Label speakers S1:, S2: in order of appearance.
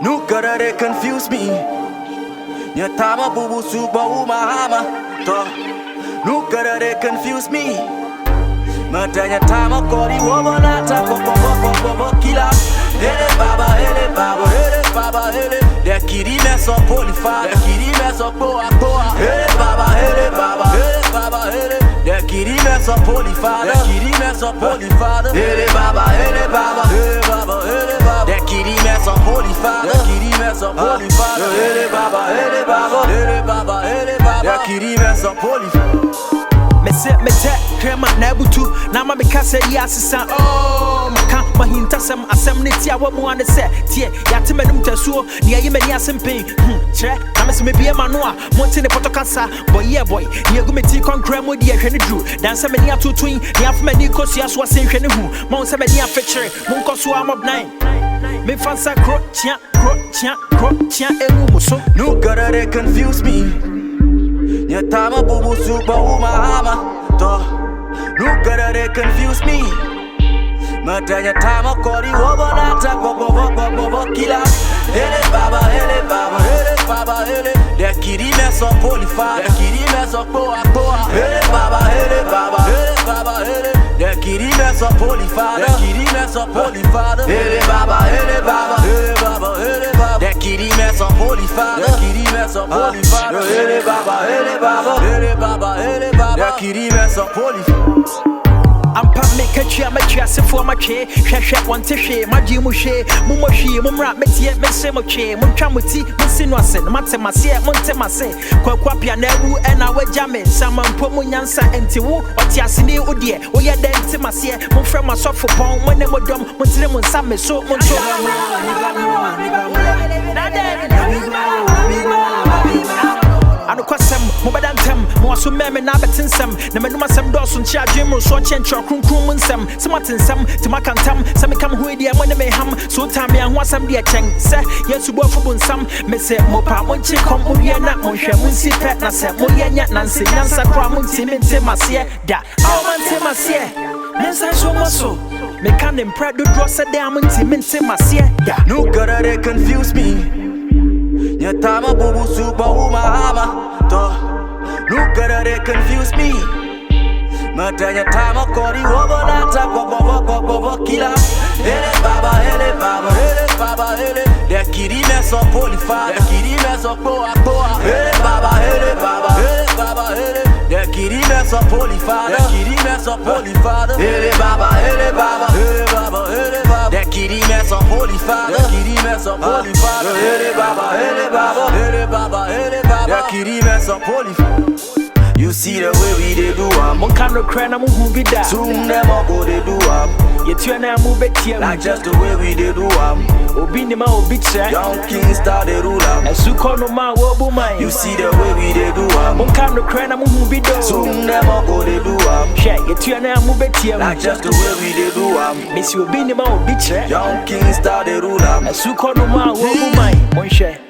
S1: No gotta they confuse me. Your time a boo boo super umahama. No gotta they confuse me. Matanya time a kori womanata go killer. Hele baba, hele baba, hele baba, hele. The kiri mess up holy father, the kiri mess up boa. Hele baba, hele baba, hele baba, hele. The kiri mess up holy father, the kiri mess up holy father. Hele baba, hele baba, hele baba, hele baba. The kiri mess up holy father, the kiri mess up holy father. Hele baba, hele baba, hele baba, hele baba. The kiri mess up holy father.
S2: Me set crema na butu na ma me kase ya sisa oh maka mahinta sem asem ne tia wa mu ane se tie ya te menum tasuo ne ayi mani asempin che na me se me bia ma no a monte ne poto kasa boy ne agu me ti konkra mo di ahwe ne dru dan se mani atutun ne af mani kosia so asen hwe ne hu mo se mani afekere mo nkoso amob 9 me fansa kro tia emu muso.
S1: No gotta they confuse me. Your time a boo boo super umahama. No gotta they confuse me. Matanya time a kori womanata go killer. Hele baba, hele baba, hele baba, hele. The kiri mess up holy father, the kiri mess up boa. Hele baba, hele baba, hele baba, hele. The kiri mess up holy father, the kiri mess up holy father. Hele baba, hele baba, hele baba, hele baba. The kiri mess up holy father, the kiri mess up holy father. Hele baba, hele baba, hele baba, hele baba. The kiri mess up holy father.
S2: Ampa make a chia me chia se for my che hwehwe wonte hwe magye mu hwe mu mo hwe mu mra metie me se mo che mu twa muti mu sinu ase no matemase mo ntemase kwakwa pia na awu na wagya me samampo mu nyansa enti wo oti ase ni odie wo ye den ntemase mo frɛ ma sofo pon mo ne mo dom mo tire mo nsa me so mo nto ano kwasem mo badantem mo aso meme na betensem na menuma sem do so nchia dwemro so chencho kronkron nsem sematensem timakantam semekam ho edi mo ne me ham so tam ya ho asam de chen se yesu bo fubu nsam me se mo pa mo nchi kom mo wie na mo hwe mo nsi pet na se mo yenya nanse nyansa kra mo ntimi ntemase da o man ntemase mensa so mo so me kan dem predo dro se da mo ntimi ntemase da.
S1: No gotta they confuse me. Your time a boo boo super umahama. No gotta they confuse me. Matanya time a kori womanata go killer. Hele baba, hele baba, hele baba, hele. The kiri mess up holy father, the kiri mess up boa. Hele baba, hele baba, hele baba, hele. The kiri mess up holy father, the kiri mess up holy father. Hele baba, hele baba, hele baba, hele baba. The kiri mess up holy father, the kiri mess up holy father. Hele baba, hele baba, hele baba, hele baba. The kiri mess up holy father. You see the way we they do
S2: mon kan no kra na mo hu bi da
S1: soon them all go they do
S2: ye tue na mo betie
S1: like just the way we they do
S2: obi ni ma obi kire
S1: young king star they rule
S2: esu ko no ma wo bu man.
S1: You see the way we they do
S2: mon kan no kra na mo hu bi do
S1: soon them all go they do
S2: she ye tue na mo betie
S1: like just the way we they do
S2: me si obi ni ma obi kire
S1: young king star they rule
S2: esu ko no ma wo bu man mon hwe